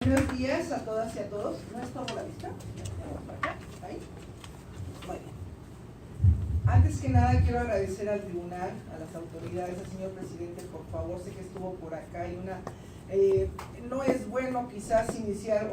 Buenos días a todas y a todos. ¿No es todo la vista? Ahí. Muy bien. Antes que nada quiero agradecer al tribunal, a las autoridades, al señor presidente, por favor, sé que estuvo por acá y no es bueno quizás iniciar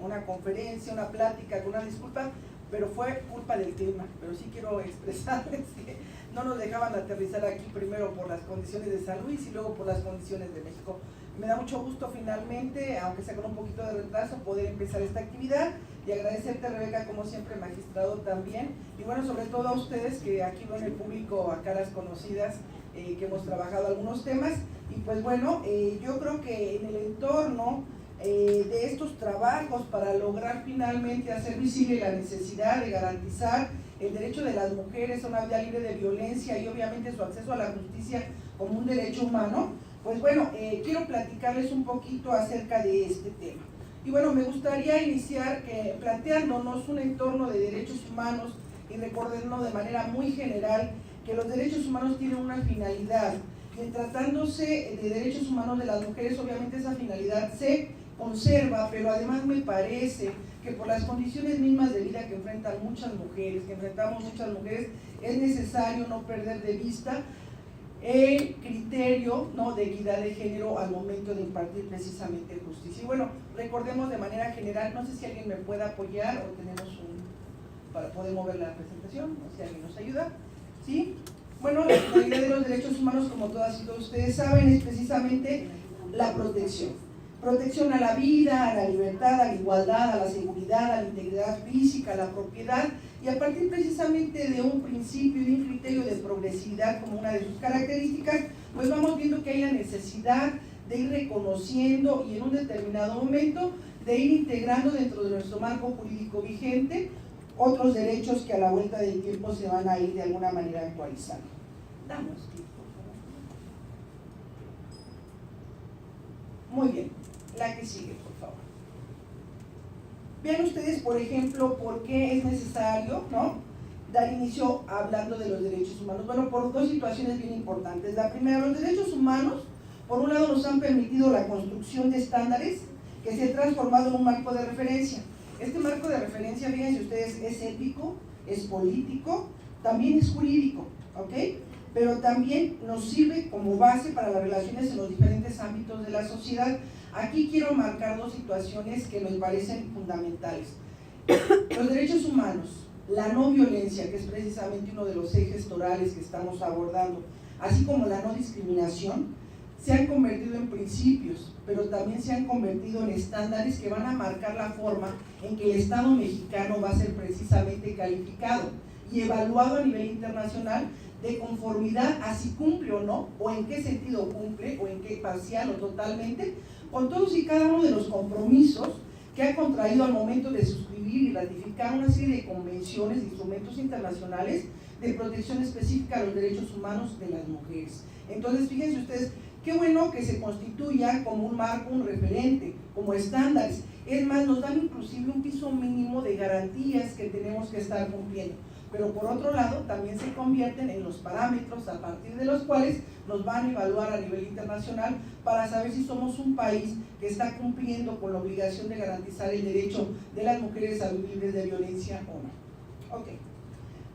una conferencia, una plática con una disculpa, pero fue culpa del clima. Pero sí quiero expresarles que no nos dejaban aterrizar aquí primero por las condiciones de San Luis y luego por las condiciones de México. Me da mucho gusto finalmente, aunque sea con un poquito de retraso, poder empezar esta actividad y agradecerte, Rebeca, como siempre, magistrado también, y bueno, sobre todo a ustedes que aquí ven el público, a caras conocidas, que hemos trabajado algunos temas, y pues bueno, yo creo que en el entorno de estos trabajos para lograr finalmente hacer visible la necesidad de garantizar el derecho de las mujeres a una vida libre de violencia y obviamente su acceso a la justicia como un derecho humano, pues bueno, quiero platicarles un poquito acerca de este tema. Y bueno, me gustaría iniciar planteándonos un entorno de derechos humanos y recordándonos de manera muy general que los derechos humanos tienen una finalidad. Y tratándose de derechos humanos de las mujeres, obviamente esa finalidad se conserva, pero además me parece que por las condiciones mismas de vida que enfrentan muchas mujeres, que enfrentamos muchas mujeres, es necesario no perder de vista el criterio, ¿no?, de equidad de género al momento de impartir precisamente justicia. Y bueno, recordemos de manera general, no sé si alguien me puede apoyar o tenemos para poder mover la presentación, o si alguien nos ayuda, ¿sí? Bueno, la finalidad de los derechos humanos, como todas y todos ustedes saben, es precisamente la protección. Protección a la vida, a la libertad, a la igualdad, a la seguridad, a la integridad física, a la propiedad, y a partir precisamente de un principio y de un criterio de progresividad como una de sus características, pues vamos viendo que hay la necesidad de ir reconociendo y en un determinado momento de ir integrando dentro de nuestro marco jurídico vigente otros derechos que a la vuelta del tiempo se van a ir de alguna manera actualizando. Damos clic, por favor. Muy bien, la que sigue, por favor. Vean ustedes, por ejemplo, por qué es necesario, ¿no?, dar inicio hablando de los derechos humanos. Bueno, por dos situaciones bien importantes. La primera, los derechos humanos, por un lado, nos han permitido la construcción de estándares que se han transformado en un marco de referencia. Este marco de referencia, fíjense ustedes, es ético, es político, también es jurídico, ¿ok? Pero también nos sirve como base para las relaciones en los diferentes ámbitos de la sociedad. Aquí quiero marcar dos situaciones que me parecen fundamentales. Los derechos humanos, la no violencia, que es precisamente uno de los ejes torales que estamos abordando, así como la no discriminación, se han convertido en principios, pero también se han convertido en estándares que van a marcar la forma en que el Estado mexicano va a ser precisamente calificado y evaluado a nivel internacional de conformidad a si cumple o no, o en qué sentido cumple, o en qué parcial o totalmente, con todos y cada uno de los compromisos que ha contraído al momento de suscribir y ratificar una serie de convenciones, de instrumentos internacionales de protección específica a los derechos humanos de las mujeres. Entonces, fíjense ustedes, qué bueno que se constituya como un marco, un referente, como estándares. Es más, nos dan inclusive un piso mínimo de garantías que tenemos que estar cumpliendo. Pero por otro lado, también se convierten en los parámetros a partir de los cuales nos van a evaluar a nivel internacional para saber si somos un país que está cumpliendo con la obligación de garantizar el derecho de las mujeres a vivir libres de violencia o no. Ok.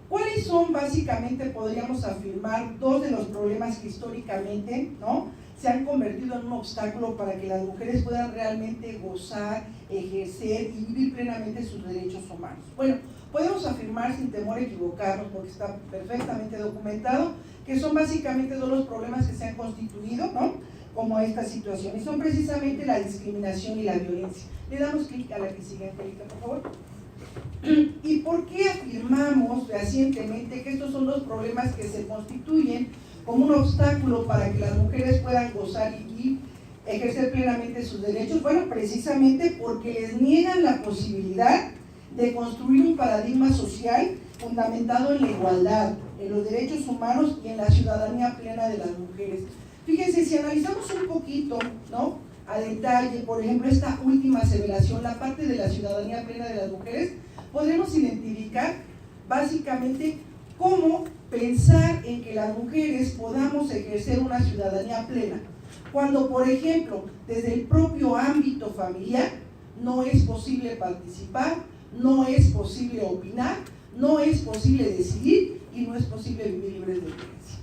¿Cuáles son básicamente, podríamos afirmar, dos de los problemas que históricamente, ¿no?, se han convertido en un obstáculo para que las mujeres puedan realmente gozar, ejercer y vivir plenamente sus derechos humanos? Bueno, podemos afirmar sin temor a equivocarnos, porque está perfectamente documentado, que son básicamente dos los problemas que se han constituido, ¿no?, como esta situación, y son precisamente la discriminación y la violencia. Le damos clic a la que sigue, Angélica, por favor. ¿Y por qué afirmamos fehacientemente que estos son los problemas que se constituyen como un obstáculo para que las mujeres puedan gozar y ejercer plenamente sus derechos? Bueno, precisamente porque les niegan la posibilidad de construir un paradigma social fundamentado en la igualdad, en los derechos humanos y en la ciudadanía plena de las mujeres. Fíjense, si analizamos un poquito, ¿no?, a detalle, por ejemplo, esta última aseveración, la parte de la ciudadanía plena de las mujeres, podremos identificar básicamente cómo pensar en que las mujeres podamos ejercer una ciudadanía plena. Cuando, por ejemplo, desde el propio ámbito familiar no es posible participar, no es posible opinar, no es posible decidir y no es posible vivir libres de violencia.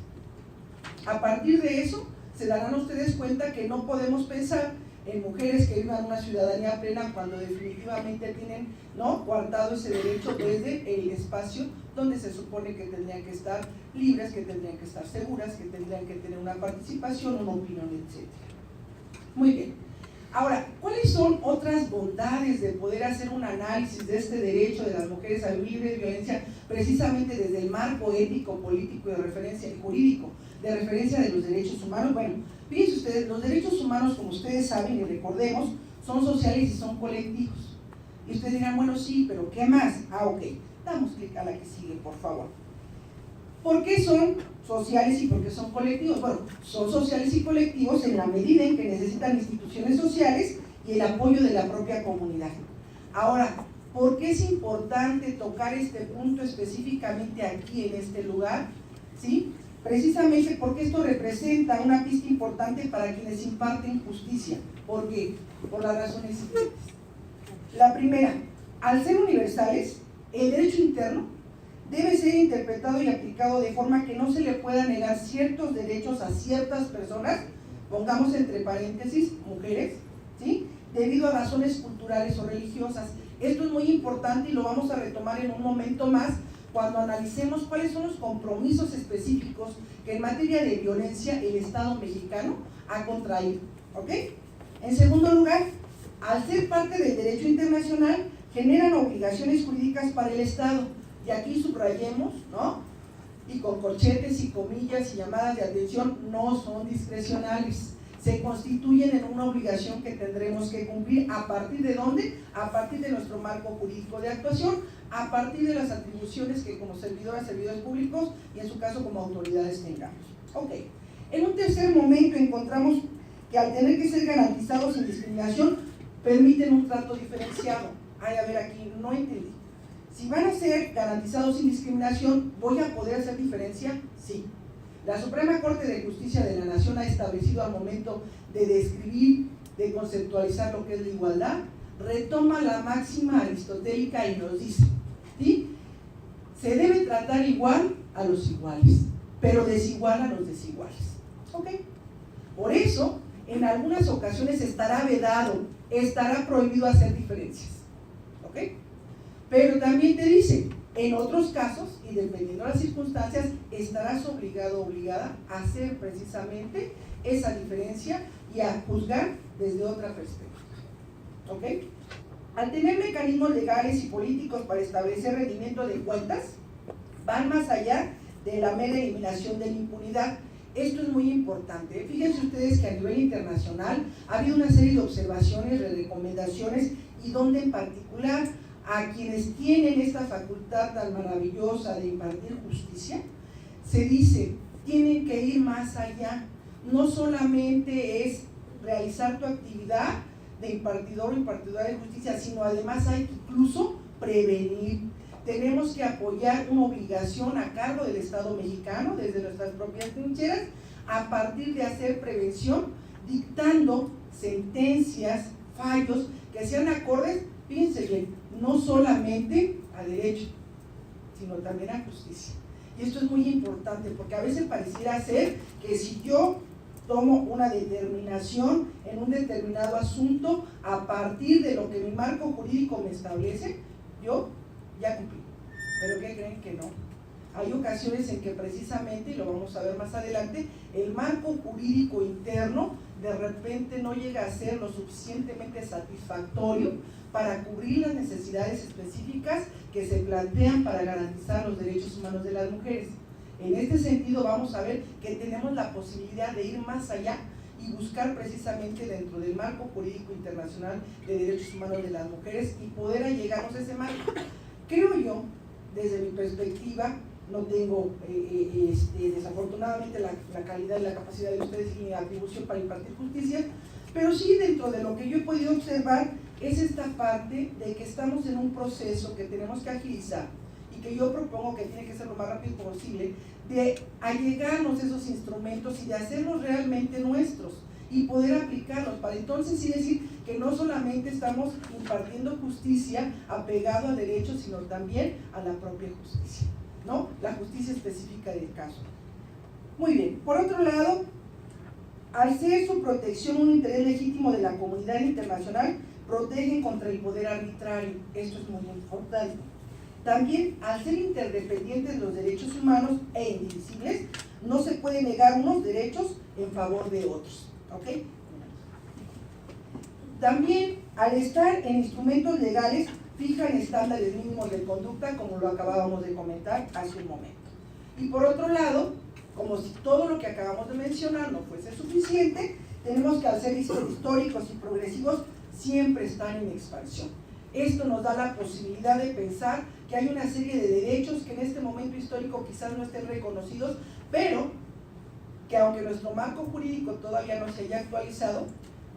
A partir de eso, se darán ustedes cuenta que no podemos pensar en mujeres que vivan una ciudadanía plena cuando definitivamente tienen, ¿no?, coartado ese derecho desde el espacio donde se supone que tendrían que estar libres, que tendrían que estar seguras, que tendrían que tener una participación, una opinión, etc. Muy bien. Ahora, ¿cuáles son otras bondades de poder hacer un análisis de este derecho de las mujeres a vivir libre de violencia precisamente desde el marco ético, político y de referencia y jurídico de referencia de los derechos humanos? Bueno, fíjense ustedes, los derechos humanos, como ustedes saben y recordemos, son sociales y son colectivos. Y ustedes dirán, bueno, sí, pero ¿qué más? Ok, damos clic a la que sigue, por favor. ¿Por qué son sociales y por qué son colectivos? Bueno, son sociales y colectivos en la medida en que necesitan instituciones sociales y el apoyo de la propia comunidad. Ahora, ¿por qué es importante tocar este punto específicamente aquí, en este lugar? ¿Sí? Precisamente porque esto representa una pista importante para quienes imparten justicia. ¿Por qué? Por las razones siguientes. La primera, al ser universales, el derecho interno debe ser interpretado y aplicado de forma que no se le pueda negar ciertos derechos a ciertas personas, pongamos entre paréntesis, mujeres, ¿sí?, debido a razones culturales o religiosas. Esto es muy importante y lo vamos a retomar en un momento más cuando analicemos cuáles son los compromisos específicos que en materia de violencia el Estado mexicano ha contraído, ¿ok? En segundo lugar, al ser parte del derecho internacional, generan obligaciones jurídicas para el Estado. Y aquí subrayemos, ¿no?, y con corchetes y comillas y llamadas de atención, no son discrecionales, se constituyen en una obligación que tendremos que cumplir. ¿A partir de dónde? A partir de nuestro marco jurídico de actuación, a partir de las atribuciones que como servidoras, servidores públicos y en su caso como autoridades tengamos. Ok, en un tercer momento encontramos que al tener que ser garantizados sin discriminación, permiten un trato diferenciado. Ay, a ver, aquí no entendí. Si van a ser garantizados sin discriminación, ¿voy a poder hacer diferencia? Sí. La Suprema Corte de Justicia de la Nación ha establecido al momento de describir, de conceptualizar lo que es la igualdad, retoma la máxima aristotélica y nos dice, ¿sí?, se debe tratar igual a los iguales, pero desigual a los desiguales. ¿Ok? Por eso, en algunas ocasiones estará vedado, estará prohibido hacer diferencias. ¿Ok? Pero también te dice, en otros casos, y dependiendo de las circunstancias, estarás obligado o obligada a hacer precisamente esa diferencia y a juzgar desde otra perspectiva. ¿Ok? Al tener mecanismos legales y políticos para establecer rendimiento de cuentas, van más allá de la mera eliminación de la impunidad. Esto es muy importante. Fíjense ustedes que a nivel internacional ha habido una serie de observaciones, de recomendaciones, y donde en particular a quienes tienen esta facultad tan maravillosa de impartir justicia, se dice, tienen que ir más allá. No solamente es realizar tu actividad de impartidor o impartidora de justicia, sino además hay que incluso prevenir. Tenemos que apoyar una obligación a cargo del Estado mexicano, desde nuestras propias trincheras, a partir de hacer prevención, dictando sentencias, fallos, que sean acordes, fíjense bien, no solamente a derecho, sino también a justicia. Y esto es muy importante, porque a veces pareciera ser que si yo tomo una determinación en un determinado asunto a partir de lo que mi marco jurídico me establece, yo ya cumplí. Pero ¿qué creen? Que no. Hay ocasiones en que precisamente, y lo vamos a ver más adelante, el marco jurídico interno de repente no llega a ser lo suficientemente satisfactorio para cubrir las necesidades específicas que se plantean para garantizar los derechos humanos de las mujeres. En este sentido vamos a ver que tenemos la posibilidad de ir más allá y buscar precisamente dentro del marco jurídico internacional de derechos humanos de las mujeres y poder allegarnos a ese marco. Creo yo, desde mi perspectiva, no tengo desafortunadamente la calidad y la capacidad de ustedes y mi atribución para impartir justicia, pero sí dentro de lo que yo he podido observar es esta parte de que estamos en un proceso que tenemos que agilizar y que yo propongo que tiene que ser lo más rápido posible, de allegarnos esos instrumentos y de hacerlos realmente nuestros. y poder aplicarlos, para entonces sí decir que no solamente estamos impartiendo justicia apegado a derechos, sino también a la propia justicia, ¿no? La justicia específica del caso. Muy bien, por otro lado, al ser su protección un interés legítimo de la comunidad internacional, protegen contra el poder arbitrario, esto es muy importante. También, al ser interdependientes los derechos humanos e indivisibles, no se puede negar unos derechos en favor de otros, ¿ok? También, al estar en instrumentos legales, fijan estándares mínimos de conducta, como lo acabábamos de comentar hace un momento. Y por otro lado, como si todo lo que acabamos de mencionar no fuese suficiente, tenemos que, al ser históricos y progresivos, siempre están en expansión. Esto nos da la posibilidad de pensar que hay una serie de derechos que en este momento histórico quizás no estén reconocidos, pero que aunque nuestro marco jurídico todavía no se haya actualizado,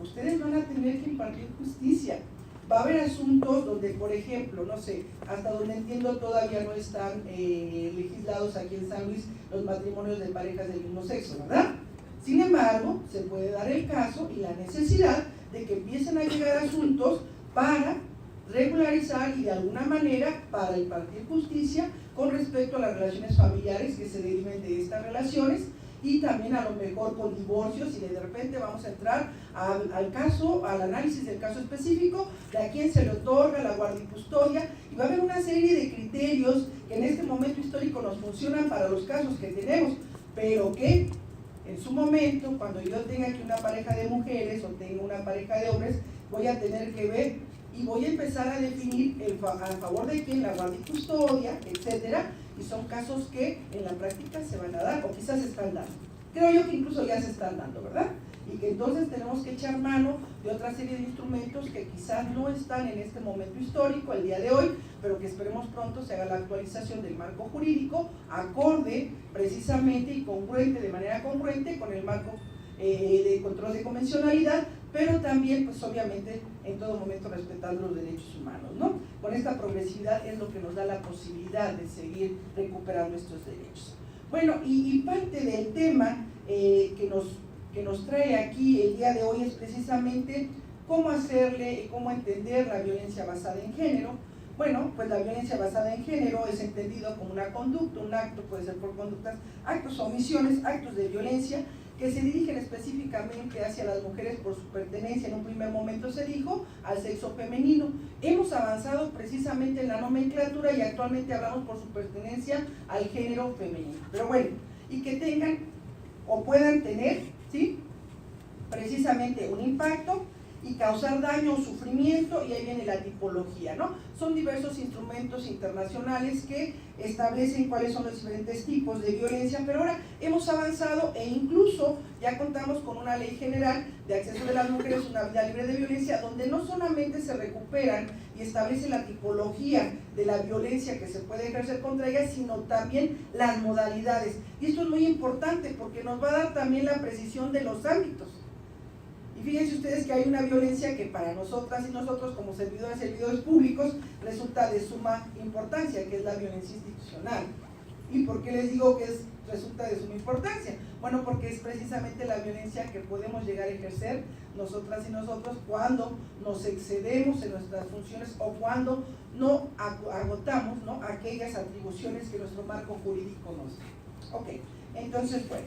ustedes van a tener que impartir justicia. Va a haber asuntos donde, por ejemplo, no sé, hasta donde entiendo todavía no están legislados aquí en San Luis los matrimonios de parejas del mismo sexo, ¿verdad? Sin embargo, se puede dar el caso y la necesidad de que empiecen a llegar asuntos para regularizar y de alguna manera para impartir justicia con respecto a las relaciones familiares que se deriven de estas relaciones, y también a lo mejor con divorcios, y de repente vamos a entrar al caso, al análisis del caso específico, de a quién se le otorga la guardia y custodia, y va a haber una serie de criterios que en este momento histórico nos funcionan para los casos que tenemos, pero que en su momento, cuando yo tenga aquí una pareja de mujeres o tenga una pareja de hombres, voy a tener que ver y voy a empezar a definir a favor de quién la guardia y custodia, etcétera, y son casos que en la práctica se van a dar o quizás se están dando. Creo yo que incluso ya se están dando, ¿verdad? Y que entonces tenemos que echar mano de otra serie de instrumentos que quizás no están en este momento histórico, el día de hoy, pero que esperemos pronto se haga la actualización del marco jurídico acorde precisamente y congruente, de manera congruente con el marco de control de convencionalidad, pero también, pues obviamente, en todo momento respetando los derechos humanos, ¿no? Con esta progresividad es lo que nos da la posibilidad de seguir recuperando estos derechos. Bueno, y parte del tema que nos trae aquí el día de hoy es precisamente cómo hacerle y cómo entender la violencia basada en género. Bueno, pues la violencia basada en género es entendido como una conducta, un acto, puede ser por conductas, actos o omisiones, actos de violencia que se dirigen específicamente hacia las mujeres por su pertenencia, en un primer momento se dijo, al sexo femenino. Hemos avanzado precisamente en la nomenclatura y actualmente hablamos por su pertenencia al género femenino. Pero bueno, y que tengan o puedan tener, ¿sí?, precisamente un impacto y causar daño o sufrimiento, y ahí viene la tipología, ¿no? Son diversos instrumentos internacionales que establecen cuáles son los diferentes tipos de violencia, pero ahora hemos avanzado e incluso ya contamos con una ley general de acceso de las mujeres a una vida libre de violencia, donde no solamente se recuperan y establece la tipología de la violencia que se puede ejercer contra ellas, sino también las modalidades. Y esto es muy importante porque nos va a dar también la precisión de los ámbitos. Fíjense ustedes que hay una violencia que para nosotras y nosotros como servidores públicos resulta de suma importancia, que es la violencia institucional. ¿Y por qué les digo que resulta de suma importancia? Bueno, porque es precisamente la violencia que podemos llegar a ejercer nosotras y nosotros cuando nos excedemos en nuestras funciones o cuando no agotamos, ¿no?, aquellas atribuciones que nuestro marco jurídico nos da. Ok, entonces, bueno,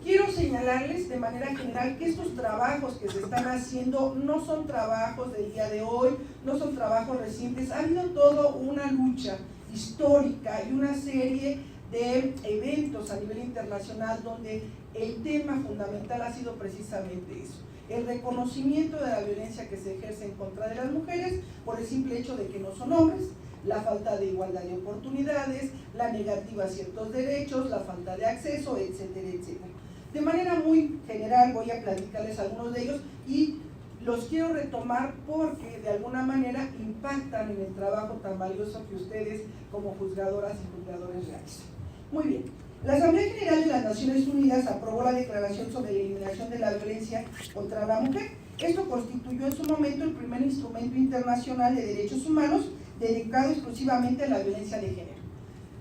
quiero señalarles de manera general que estos trabajos que se están haciendo no son trabajos del día de hoy, no son trabajos recientes, ha habido toda una lucha histórica y una serie de eventos a nivel internacional donde el tema fundamental ha sido precisamente eso, el reconocimiento de la violencia que se ejerce en contra de las mujeres por el simple hecho de que no son hombres, la falta de igualdad de oportunidades, la negativa a ciertos derechos, la falta de acceso, etcétera, etcétera. De manera muy general voy a platicarles algunos de ellos y los quiero retomar porque de alguna manera impactan en el trabajo tan valioso que ustedes como juzgadoras y juzgadores realizan. Muy bien, la Asamblea General de las Naciones Unidas aprobó la Declaración sobre la Eliminación de la Violencia contra la Mujer. Esto constituyó en su momento el primer instrumento internacional de derechos humanos dedicado exclusivamente a la violencia de género.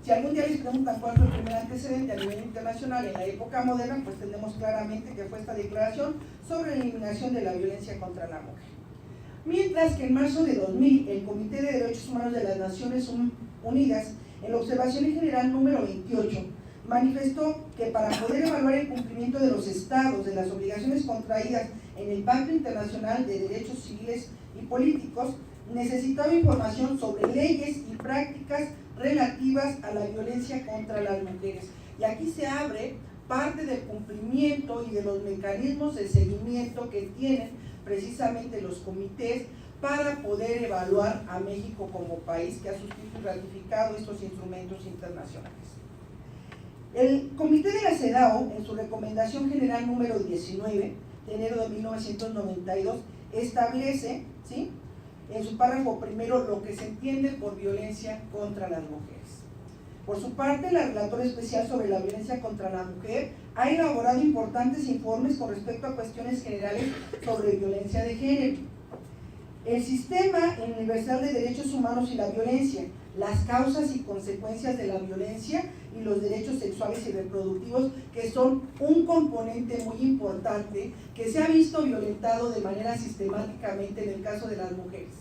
Si algún día les preguntan cuál fue el primer antecedente a nivel internacional en la época moderna, pues tenemos claramente que fue esta declaración sobre la eliminación de la violencia contra la mujer. Mientras que en marzo de 2000, el Comité de Derechos Humanos de las Naciones Unidas, en la observación general número 28, manifestó que para poder evaluar el cumplimiento de los estados de las obligaciones contraídas en el Pacto Internacional de Derechos Civiles y Políticos, necesitaba información sobre leyes y prácticas relativas a la violencia contra las mujeres. Y aquí se abre parte del cumplimiento y de los mecanismos de seguimiento que tienen precisamente los comités para poder evaluar a México como país que ha suscrito y ratificado estos instrumentos internacionales. El Comité de la CEDAW, en su recomendación general número 19, de enero de 1992, establece, ¿sí?, en su párrafo primero lo que se entiende por violencia contra las mujeres. Por su parte, la Relatora Especial sobre la Violencia contra la Mujer ha elaborado importantes informes con respecto a cuestiones generales sobre violencia de género. El Sistema Universal de Derechos Humanos y la Violencia, las causas y consecuencias de la violencia y los derechos sexuales y reproductivos, que son un componente muy importante que se ha visto violentado de manera sistemáticamente en el caso de las mujeres,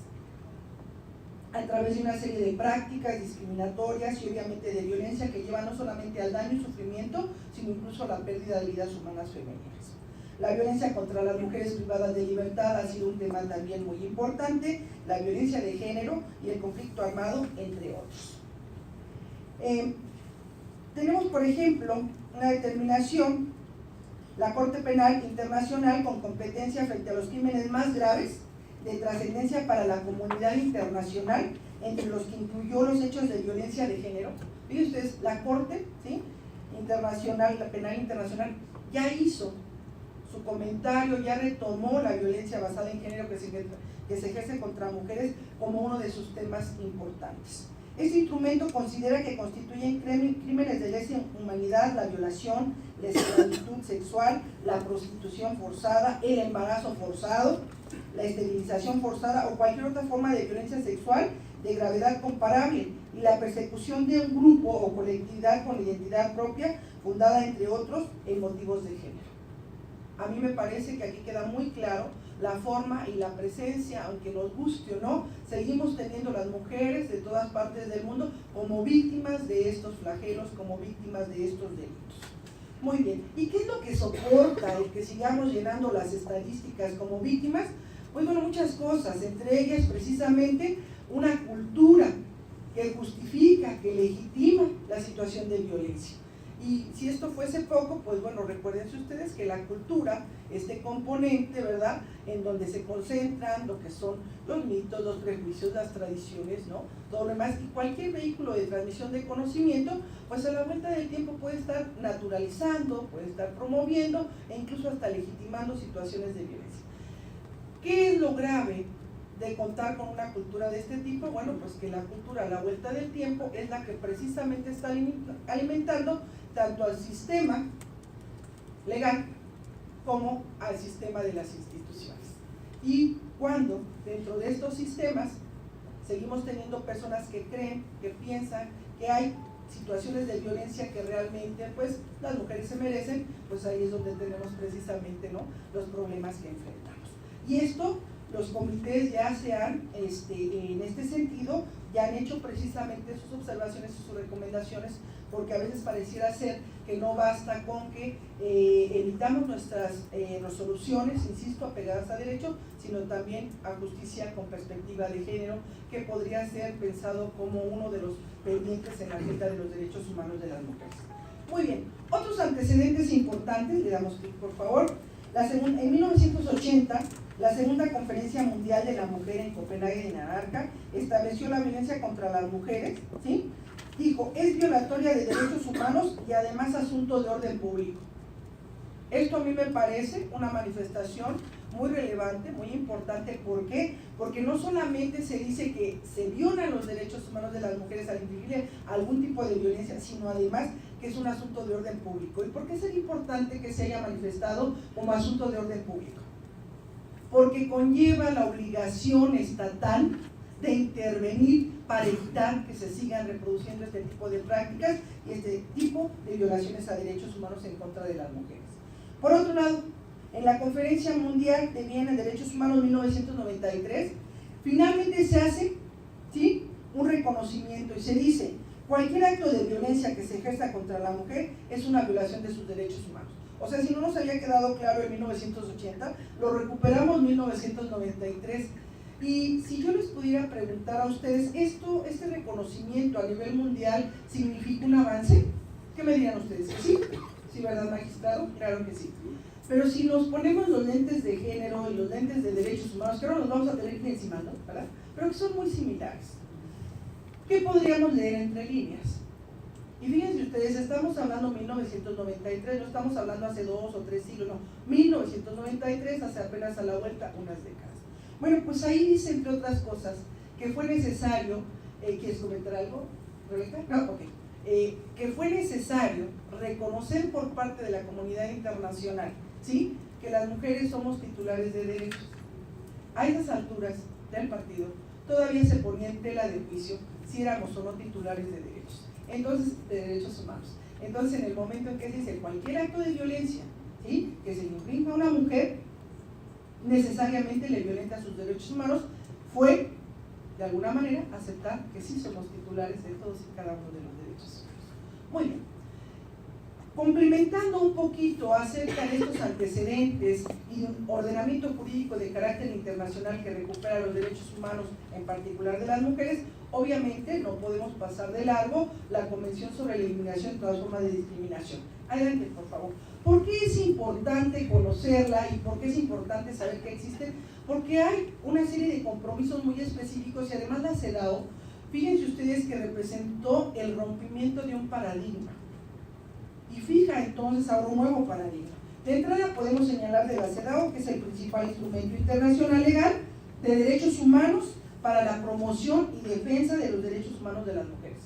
a través de una serie de prácticas discriminatorias y obviamente de violencia que llevan no solamente al daño y sufrimiento, sino incluso a la pérdida de vidas humanas femeninas. La violencia contra las mujeres privadas de libertad ha sido un tema también muy importante, la violencia de género y el conflicto armado, entre otros. Tenemos, por ejemplo, una determinación, la Corte Penal Internacional con competencia frente a los crímenes más graves de trascendencia para la comunidad internacional, entre los que incluyó los hechos de violencia de género. Fíjense ustedes, la Corte, ¿sí?, Internacional, la Penal Internacional, ya hizo su comentario, ya retomó la violencia basada en género que se ejerce contra mujeres como uno de sus temas importantes. Este instrumento considera que constituyen crímenes de lesa humanidad la violación, la esclavitud sexual, la prostitución forzada, el embarazo forzado, la esterilización forzada o cualquier otra forma de violencia sexual de gravedad comparable, y la persecución de un grupo o colectividad con identidad propia fundada, entre otros, en motivos de género. A mí me parece que aquí queda muy claro la forma y la presencia, aunque nos guste o no, seguimos teniendo las mujeres de todas partes del mundo como víctimas de estos flagelos, como víctimas de estos delitos. Muy bien, ¿y qué es lo que soporta el que sigamos llenando las estadísticas como víctimas? Pues bueno, muchas cosas, entre ellas precisamente una cultura que justifica, que legitima la situación de violencia. Y si esto fuese poco, pues bueno, recuérdense ustedes que la cultura, este componente, ¿verdad?, en donde se concentran lo que son los mitos, los prejuicios, las tradiciones, ¿no?, todo lo demás, y cualquier vehículo de transmisión de conocimiento, pues a la vuelta del tiempo puede estar naturalizando, puede estar promoviendo e incluso hasta legitimando situaciones de violencia. ¿Qué es lo grave de contar con una cultura de este tipo? Bueno, pues que la cultura a la vuelta del tiempo es la que precisamente está alimentando tanto al sistema legal como al sistema de las instituciones. Y cuando dentro de estos sistemas seguimos teniendo personas que creen, que piensan que hay situaciones de violencia que realmente pues las mujeres se merecen, pues ahí es donde tenemos precisamente, ¿no?, los problemas que enfrentamos. Y esto, los comités ya se han, en este sentido, ya han hecho precisamente sus observaciones y sus recomendaciones, porque a veces pareciera ser que no basta con que emitamos nuestras resoluciones, insisto, apegadas a derecho, sino también a justicia con perspectiva de género, que podría ser pensado como uno de los pendientes en la agenda de los derechos humanos de las mujeres. Muy bien, otros antecedentes importantes, le damos clic por favor. En 1980, la Segunda Conferencia Mundial de la Mujer en Copenhague, Dinamarca, estableció la violencia contra las mujeres, ¿sí? Dijo, es violatoria de derechos humanos y además asunto de orden público. Esto a mí me parece una manifestación muy relevante, muy importante. ¿Por qué? Porque no solamente se dice que se violan los derechos humanos de las mujeres al infligirle algún tipo de violencia, sino además que es un asunto de orden público. ¿Y por qué sería importante que se haya manifestado como asunto de orden público? Porque conlleva la obligación estatal de intervenir para evitar que se sigan reproduciendo este tipo de prácticas y este tipo de violaciones a derechos humanos en contra de las mujeres. Por otro lado, en la Conferencia Mundial de Viena de Derechos Humanos 1993, finalmente se hace, ¿sí?, un reconocimiento y se dice: cualquier acto de violencia que se ejerza contra la mujer es una violación de sus derechos humanos. O sea, si no nos había quedado claro en 1980, lo recuperamos en 1993. Y si yo les pudiera preguntar a ustedes, ¿este reconocimiento a nivel mundial significa un avance? ¿Qué me dirían ustedes? ¿Que sí? ¿Sí, verdad, magistrado? Claro que sí. Pero si nos ponemos los lentes de género y los lentes de derechos humanos, que ahora nos vamos a tener que ir encima, ¿no? ¿Verdad? Pero que son muy similares, ¿qué podríamos leer entre líneas? Y fíjense ustedes, estamos hablando 1993, no estamos hablando hace 2 o 3 siglos, no, 1993, hace apenas a la vuelta unas décadas. Bueno, pues ahí dice, entre otras cosas, que fue necesario, ¿quieres comentar algo, Rebeca? No, ok. Que fue necesario reconocer por parte de la comunidad internacional, ¿sí?, que las mujeres somos titulares de derechos. A esas alturas del partido todavía se ponía en tela de juicio si éramos o no titulares de derechos, entonces de derechos humanos. Entonces, en el momento en que se dice cualquier acto de violencia, ¿sí?, que se le infrinja a una mujer, necesariamente le violenta sus derechos humanos, fue de alguna manera aceptar que sí somos titulares de todos y cada uno de los derechos humanos. Muy bien, complementando un poquito acerca de estos antecedentes y de un ordenamiento jurídico de carácter internacional que recupera los derechos humanos, en particular de las mujeres, obviamente no podemos pasar de largo la Convención sobre la Eliminación de todas formas de discriminación. Adelante, por favor. ¿Por qué es importante conocerla y por qué es importante saber que existen? Porque hay una serie de compromisos muy específicos y además la CEDAW, fíjense ustedes que representó el rompimiento de un paradigma y fija entonces ahora un nuevo paradigma. De entrada podemos señalar de la CEDAW que es el principal instrumento internacional legal de derechos humanos para la promoción y defensa de los derechos humanos de las mujeres.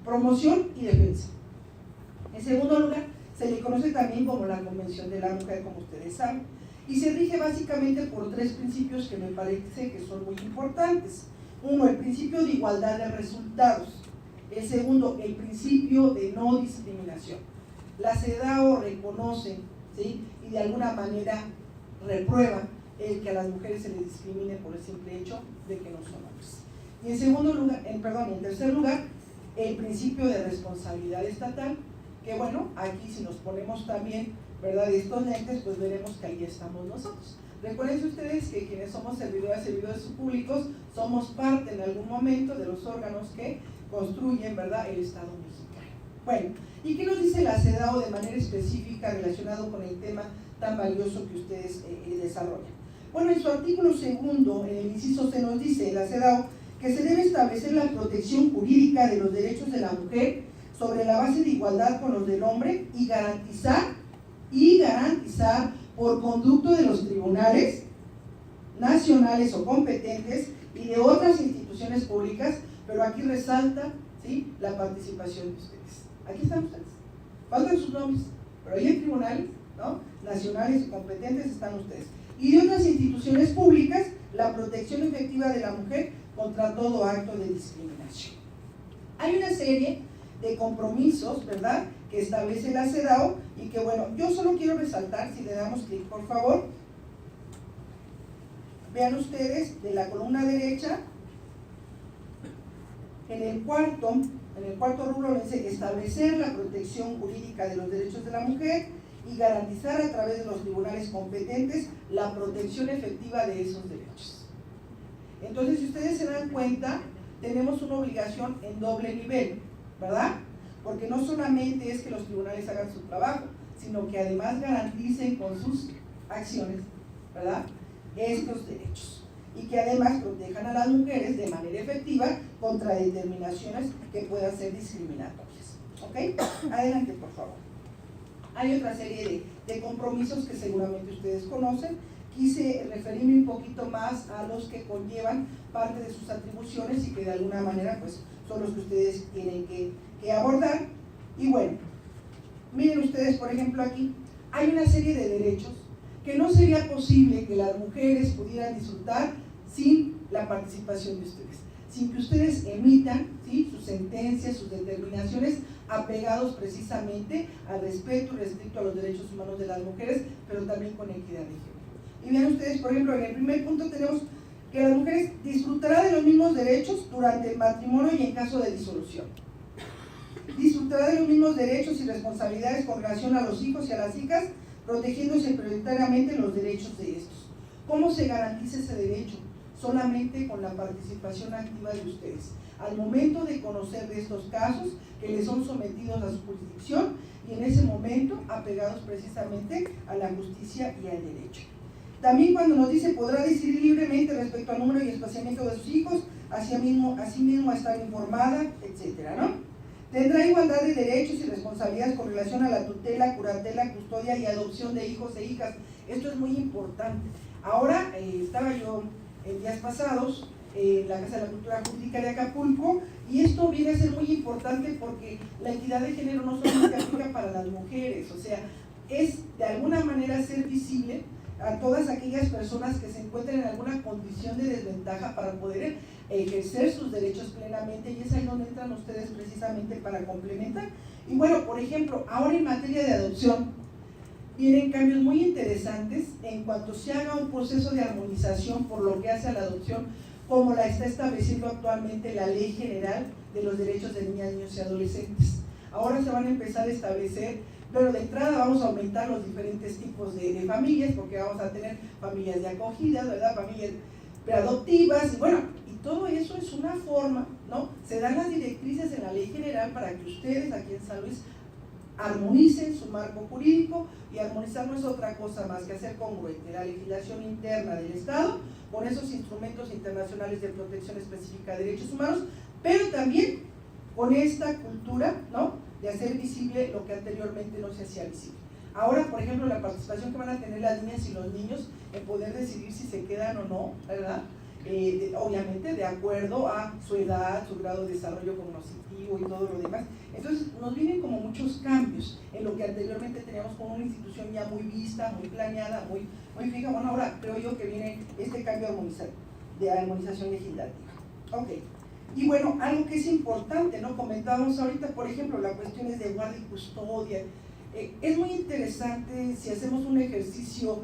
Promoción y defensa. En segundo lugar, se le conoce también como la Convención de la Mujer, como ustedes saben, y se rige básicamente por 3 principios que me parece que son muy importantes. Uno, el principio de igualdad de resultados. El segundo, el principio de no discriminación. La CEDAW reconoce, ¿sí?, y de alguna manera reprueba el que a las mujeres se les discrimine por el simple hecho de que no son hombres. Y en segundo lugar, en tercer lugar, el principio de responsabilidad estatal, que bueno, aquí si nos ponemos también, ¿verdad?, estos lentes, pues veremos que ahí estamos nosotros. Recuerden ustedes que quienes somos servidores y servidores públicos somos parte en algún momento de los órganos que construyen, ¿verdad?, el Estado mexicano. Bueno, ¿y qué nos dice la CEDAW de manera específica relacionado con el tema tan valioso que ustedes desarrollan? Bueno, en su artículo segundo, en el inciso C, nos dice la CEDAW que se debe establecer la protección jurídica de los derechos de la mujer sobre la base de igualdad con los del hombre y garantizar por conducto de los tribunales nacionales o competentes y de otras instituciones públicas, pero aquí resalta, ¿sí?, la participación de ustedes. Aquí están ustedes, faltan sus nombres, pero ahí en tribunales, ¿no?, nacionales y competentes están ustedes. Y de otras instituciones públicas, la protección efectiva de la mujer contra todo acto de discriminación. Hay una serie de compromisos, ¿verdad?, que establece la CEDAW y que bueno, yo solo quiero resaltar, si le damos clic por favor, vean ustedes de la columna derecha, en el cuarto rubro dice establecer la protección jurídica de los derechos de la mujer y garantizar a través de los tribunales competentes la protección efectiva de esos derechos. Entonces, si ustedes se dan cuenta, tenemos una obligación en doble nivel, ¿verdad? Porque no solamente es que los tribunales hagan su trabajo, sino que además garanticen con sus acciones, ¿verdad?, estos derechos. Y que además protejan a las mujeres de manera efectiva contra determinaciones que puedan ser discriminatorias. ¿Ok? Adelante, por favor. Hay otra serie de compromisos que seguramente ustedes conocen. Quise referirme un poquito más a los que conllevan parte de sus atribuciones y que de alguna manera pues son los que ustedes tienen que abordar. Y bueno, miren ustedes, por ejemplo, aquí hay una serie de derechos que no sería posible que las mujeres pudieran disfrutar sin la participación de ustedes. sin que ustedes emitan, ¿sí?, sus sentencias, sus determinaciones apegados precisamente al respeto y respeto a los derechos humanos de las mujeres, pero también con equidad de género. Y vean ustedes, por ejemplo, en el primer punto tenemos que las mujeres disfrutarán de los mismos derechos durante el matrimonio y en caso de disolución. Disfrutará de los mismos derechos y responsabilidades con relación a los hijos y a las hijas, protegiéndose prioritariamente los derechos de estos. ¿Cómo se garantiza ese derecho? Solamente con la participación activa de ustedes, al momento de conocer de estos casos que les son sometidos a su jurisdicción y en ese momento apegados precisamente a la justicia y al derecho. También cuando nos dice podrá decidir libremente respecto al número y espaciamiento de sus hijos, asimismo estar informada, etcétera, ¿no? Tendrá igualdad de derechos y responsabilidades con relación a la tutela, curatela, custodia y adopción de hijos e hijas. Esto es muy importante. Ahora, estaba yo en días pasados en la Casa de la Cultura Jurídica de Acapulco, y esto viene a ser muy importante porque la equidad de género no solamente aplica para las mujeres, o sea, es de alguna manera ser visible a todas aquellas personas que se encuentran en alguna condición de desventaja para poder ejercer sus derechos plenamente, y es ahí donde entran ustedes precisamente para complementar. Y bueno, por ejemplo, ahora en materia de adopción vienen cambios muy interesantes en cuanto se haga un proceso de armonización por lo que hace a la adopción, como la está estableciendo actualmente la Ley General de los Derechos de Niñas, Niños y Adolescentes. Ahora se van a empezar a establecer, pero de entrada vamos a aumentar los diferentes tipos de familias, porque vamos a tener familias de acogida, ¿verdad?, familias preadoptivas, y bueno, y todo eso es una forma, ¿no? Se dan las directrices en la Ley General para que ustedes aquí en San Luis armonicen su marco jurídico, y armonizar no es otra cosa más que hacer congruente la legislación interna del Estado con esos instrumentos internacionales de protección específica de derechos humanos, pero también con esta cultura, ¿no?, de hacer visible lo que anteriormente no se hacía visible. Ahora, por ejemplo, la participación que van a tener las niñas y los niños en poder decidir si se quedan o no, ¿verdad?, obviamente de acuerdo a su edad, su grado de desarrollo cognitivo y todo lo demás. Entonces nos vienen como muchos cambios en lo que anteriormente teníamos como una institución ya muy vista, muy planeada, muy fija. Bueno, ahora creo yo que viene este cambio de armonización legislativa. Ok, y bueno, algo que es importante, ¿no? Comentábamos ahorita, por ejemplo, las cuestiones de guardia y custodia. Es muy interesante si hacemos un ejercicio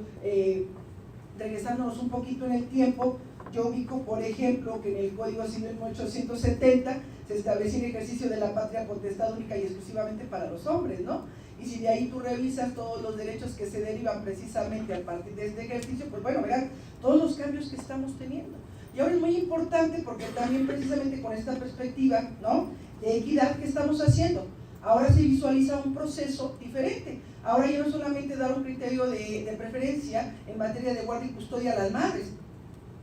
regresándonos un poquito en el tiempo. Yo ubico, por ejemplo, que en el Código Civil 1870 se establecía el ejercicio de la patria potestad única y exclusivamente para los hombres, ¿no? Y si de ahí tú revisas todos los derechos que se derivan precisamente a partir de este ejercicio, pues bueno, verán todos los cambios que estamos teniendo. Y ahora es muy importante porque también precisamente con esta perspectiva, ¿no?, de equidad que estamos haciendo, ahora se visualiza un proceso diferente. Ahora ya no solamente dar un criterio de preferencia en materia de guardia y custodia a las madres,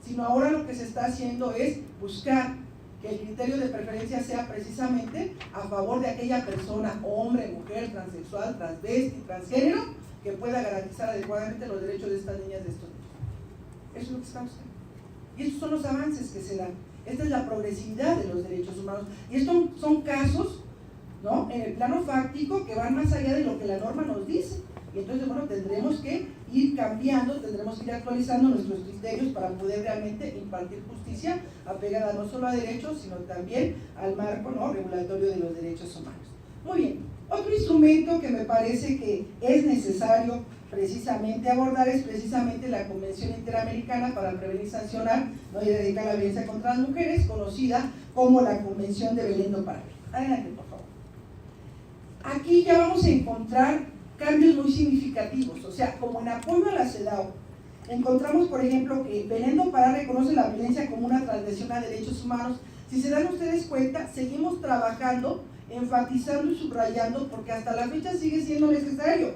sino ahora lo que se está haciendo es buscar que el criterio de preferencia sea precisamente a favor de aquella persona, hombre, mujer, transexual, transvesti, transgénero, que pueda garantizar adecuadamente los derechos de estas niñas, de estos niños. Eso es lo que estamos haciendo. Y estos son los avances que se dan. Esta es la progresividad de los derechos humanos. Y estos son casos, ¿no?, en el plano fáctico que van más allá de lo que la norma nos dice. Y entonces, bueno, tendremos que ir cambiando, tendremos que ir actualizando nuestros criterios para poder realmente impartir justicia apegada no solo a derechos, sino también al marco, ¿no?, regulatorio de los derechos humanos. Muy bien, otro instrumento que me parece que es necesario precisamente abordar es precisamente la Convención Interamericana para Prevenir y Sancionar, ¿no?, y erradicar la violencia contra las mujeres, conocida como la Convención de Belén do Pará. Adelante, por favor. Aquí ya vamos a encontrar cambios muy significativos, o sea, como en apoyo a la CEDAW, encontramos, por ejemplo, que Belén do Pará reconoce la violencia como una transgresión a derechos humanos. Si se dan ustedes cuenta, seguimos trabajando, enfatizando y subrayando, porque hasta la fecha sigue siendo necesario.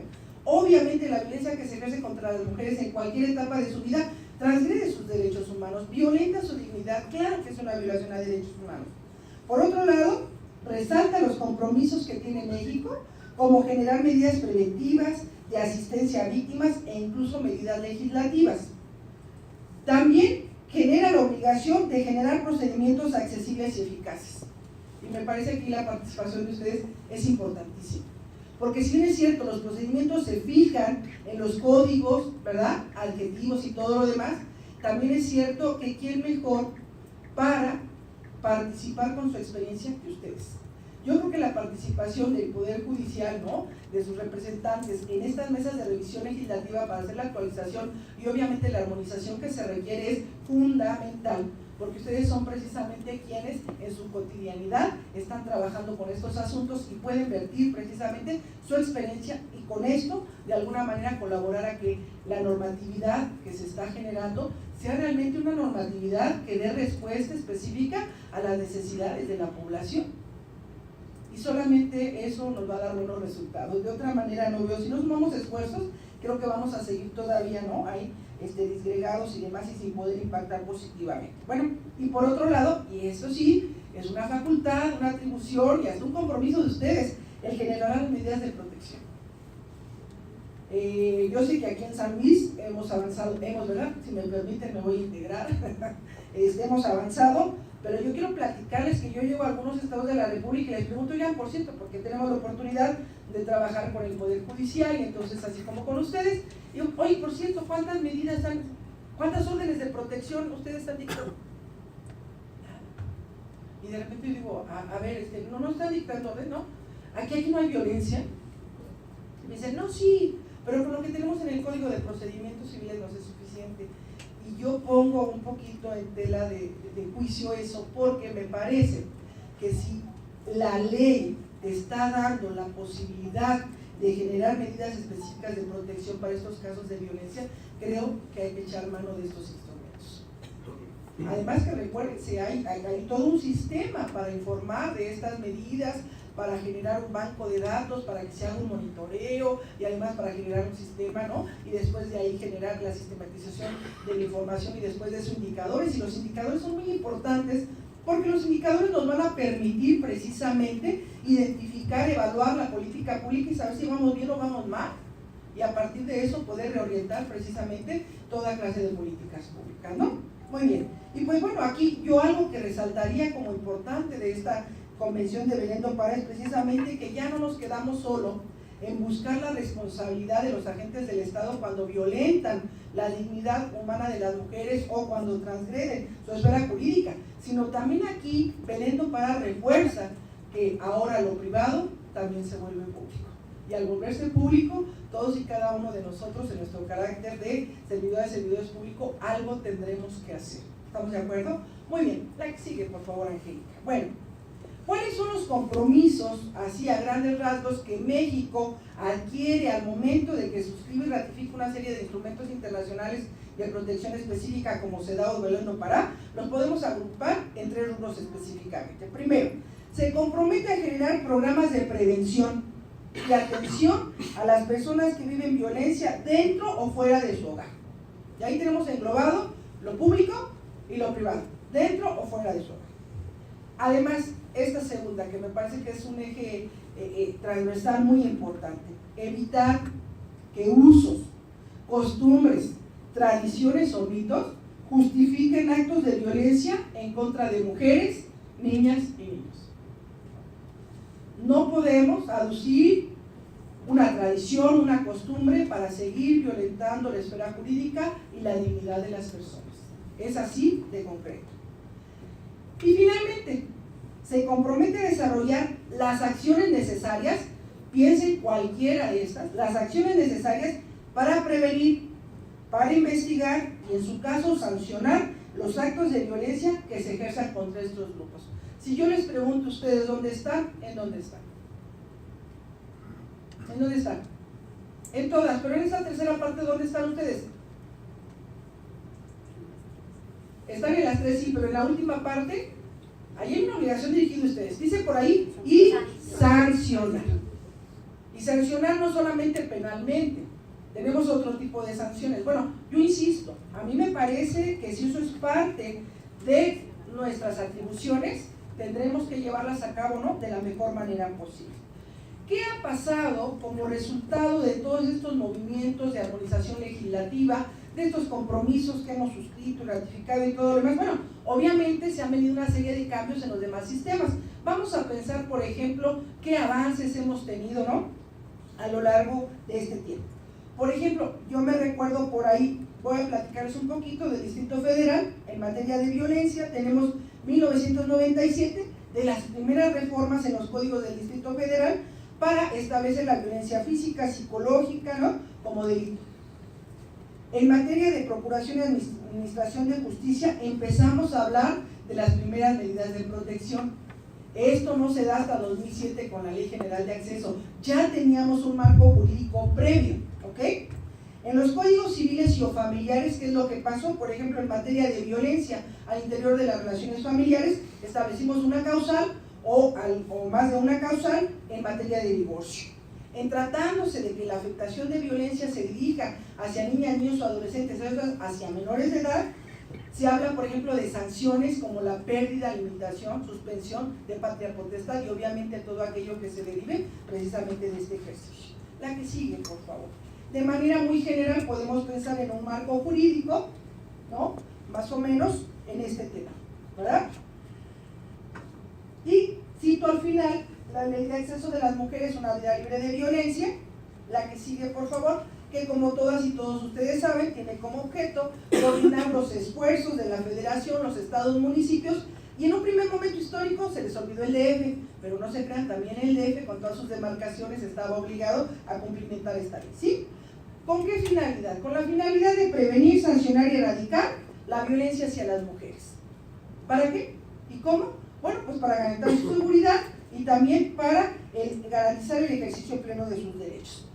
Obviamente la violencia que se ejerce contra las mujeres en cualquier etapa de su vida transgrede sus derechos humanos, violenta su dignidad, claro que es una violación a derechos humanos. Por otro lado, resalta los compromisos que tiene México, como generar medidas preventivas, de asistencia a víctimas e incluso medidas legislativas. También genera la obligación de generar procedimientos accesibles y eficaces. Y me parece que aquí la participación de ustedes es importantísima. Porque si bien es cierto, los procedimientos se fijan en los códigos, ¿verdad?, adjetivos y todo lo demás, también es cierto que quién mejor para participar con su experiencia que ustedes. Yo creo que la participación del Poder Judicial, ¿no?, de sus representantes en estas mesas de revisión legislativa para hacer la actualización y obviamente la armonización que se requiere es fundamental, porque ustedes son precisamente quienes en su cotidianidad están trabajando con estos asuntos y pueden vertir precisamente su experiencia y con esto de alguna manera colaborar a que la normatividad que se está generando sea realmente una normatividad que dé respuesta específica a las necesidades de la población. Y solamente eso nos va a dar buenos resultados. De otra manera no veo, si no sumamos esfuerzos, creo que vamos a seguir todavía, ¿no?, ahí disgregados y demás y sin poder impactar positivamente. Bueno, y por otro lado, y eso sí, es una facultad, una atribución y hasta un compromiso de ustedes, el generar las medidas de protección. Yo sé que aquí en San Luis hemos avanzado, ¿verdad? Si me permiten me voy a integrar, hemos avanzado, pero yo quiero platicarles que yo llego a algunos estados de la República y les pregunto, ya, por cierto, porque tenemos la oportunidad de trabajar con el Poder Judicial y entonces así como con ustedes, y oye, por cierto, ¿cuántas medidas han, cuántas órdenes de protección ustedes han dictado? Y de repente digo, a ver, no están dictando orden, ¿no? Aquí no hay violencia. Y me dicen, no, sí, pero con lo que tenemos en el Código de Procedimientos Civiles no es suficiente. Y yo pongo un poquito en tela de juicio eso, porque me parece que si la ley te está dando la posibilidad de generar medidas específicas de protección para estos casos de violencia, creo que hay que echar mano de estos instrumentos. Además que recuerden, hay todo un sistema para informar de estas medidas, para generar un banco de datos, para que se haga un monitoreo y además para generar un sistema, ¿no? Y después de ahí generar la sistematización de la información y después de esos indicadores. Y los indicadores son muy importantes porque los indicadores nos van a permitir precisamente identificar, evaluar la política pública y saber si vamos bien o vamos mal. Y a partir de eso poder reorientar precisamente toda clase de políticas públicas, ¿no? Muy bien. Y pues bueno, aquí yo algo que resaltaría como importante de esta Convención de Belén do Pará es precisamente que ya no nos quedamos solo en buscar la responsabilidad de los agentes del Estado cuando violentan la dignidad humana de las mujeres o cuando transgreden su esfera jurídica, sino también aquí Belén do Pará refuerza que ahora lo privado también se vuelve público. Y al volverse público, todos y cada uno de nosotros en nuestro carácter de servidores públicos, algo tendremos que hacer. ¿Estamos de acuerdo? Muy bien, la que sigue, por favor, Angélica. Bueno, ¿cuáles son los compromisos, así a grandes rasgos, que México adquiere al momento de que suscribe y ratifica una serie de instrumentos internacionales de protección específica como CEDAW o Belén do Pará? Los podemos agrupar en 3 rubros específicamente. Primero, se compromete a generar programas de prevención y atención a las personas que viven violencia dentro o fuera de su hogar. Y ahí tenemos englobado lo público y lo privado, dentro o fuera de su hogar. Además, esta segunda, que me parece que es un eje transversal muy importante, evitar que usos, costumbres, tradiciones o mitos justifiquen actos de violencia en contra de mujeres, niñas y niños. No podemos aducir una tradición, una costumbre para seguir violentando la esfera jurídica y la dignidad de las personas. Es así de concreto. Y finalmente, se compromete a desarrollar las acciones necesarias, piensen cualquiera de estas, las acciones necesarias para prevenir, para investigar y en su caso sancionar los actos de violencia que se ejerzan contra estos grupos. Si yo les pregunto a ustedes dónde están, ¿en dónde están? ¿En dónde están? En todas, pero en esta tercera parte, ¿dónde están ustedes? Están en las 3, sí, pero en la última parte, ahí hay una obligación dirigida a ustedes. Dice por ahí, y sancionar. Y sancionar no solamente penalmente, tenemos otro tipo de sanciones. Bueno, yo insisto, a mí me parece que si eso es parte de nuestras atribuciones, tendremos que llevarlas a cabo, ¿no?, de la mejor manera posible. ¿Qué ha pasado como resultado de todos estos movimientos de armonización legislativa, de estos compromisos que hemos suscrito y ratificado y todo lo demás? Bueno, obviamente se han venido una serie de cambios en los demás sistemas. Vamos a pensar, por ejemplo, qué avances hemos tenido, ¿no?, a lo largo de este tiempo. Por ejemplo, yo me recuerdo por ahí, voy a platicarles un poquito del Distrito Federal, en materia de violencia, tenemos 1997, de las primeras reformas en los códigos del Distrito Federal para establecer la violencia física, psicológica, ¿no?, como delito. En materia de procuración y administración de justicia, empezamos a hablar de las primeras medidas de protección. Esto no se da hasta 2007 con la Ley General de Acceso. Ya teníamos un marco jurídico previo, ¿ok? En los códigos civiles y o familiares, ¿qué es lo que pasó? Por ejemplo, en materia de violencia al interior de las relaciones familiares, establecimos una causal o más de una causal en materia de divorcio. En tratándose de que la afectación de violencia se dirija hacia niñas, niños o adolescentes, hacia menores de edad, se habla, por ejemplo, de sanciones como la pérdida, limitación, suspensión de patria potestad y obviamente todo aquello que se derive precisamente de este ejercicio. La que sigue, por favor. De manera muy general podemos pensar en un marco jurídico, ¿no?, más o menos en este tema, ¿verdad? Y cito al final la Ley de Acceso de las Mujeres a una Vida Libre de Violencia, la que sigue, por favor, que como todas y todos ustedes saben, tiene como objeto coordinar los esfuerzos de la Federación, los estados, municipios, y en un primer momento histórico se les olvidó el DF, pero no se crean, también el DF con todas sus demarcaciones estaba obligado a cumplimentar esta ley, ¿sí? ¿Con qué finalidad? Con la finalidad de prevenir, sancionar y erradicar la violencia hacia las mujeres. ¿Para qué? ¿Y cómo? Bueno, pues para garantizar su seguridad y también para garantizar el ejercicio pleno de sus derechos.